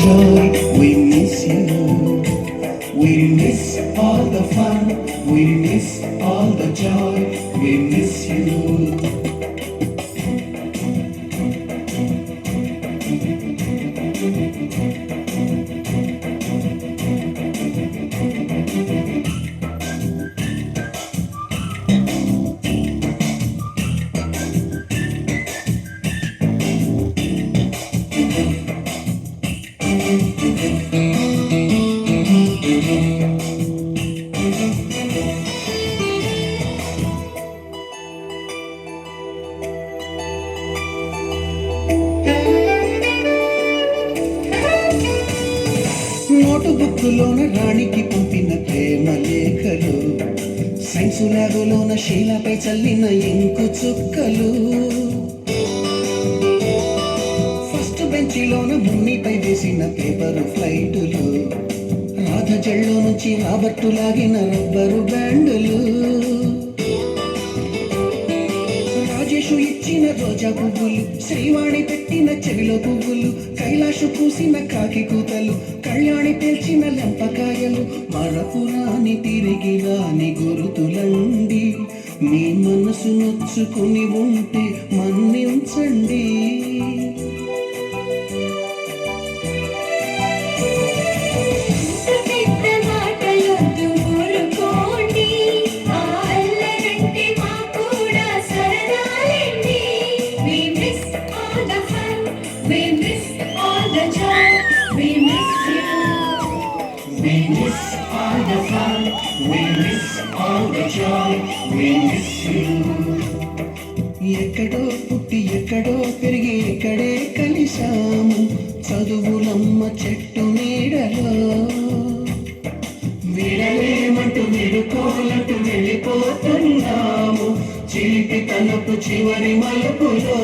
joy, we miss you. We miss all the fun, we miss all the joy, we miss you. Note బుక్కులోన రాణికి పంపిన ప్రేమ లేఖలు, science ల్యాబులోన శీలపై చల్లిన ink చుక్కలు, first బెంచిలోన మున్నిపై వేసిన పేపరు ఫ్లైటులు, రాధ జల్లో నుంచి రాబర్టు లాగిన రబ్బరు బ్యాండులు, రాజేషు ఇచ్చిన రోజా పువ్వులు, శ్రీవాణి పెట్టిన చెవిలో పువ్వులు, కైలాషు పూసిన కాకి కూతలు, కళ్యాణి పేల్చిన లెంపకాయలు, మరపురాని తిరిగి రాని గురుతులండి. మీ మనసు నొచ్చుకుని ఉంటే మన్నించండి. We miss all the fun, we miss all the joy, we miss you. ఎక్కడో పుట్టి ఎక్కడో పెరిగి ఎక్కడే కలిశాము, చదువులమ్మ చెట్టు నీడలో. విడలేమంటూ విడుకోలంటూ వెళ్ళిపోతున్నాము, చిలిపి తనపు చివరి మలుపులో.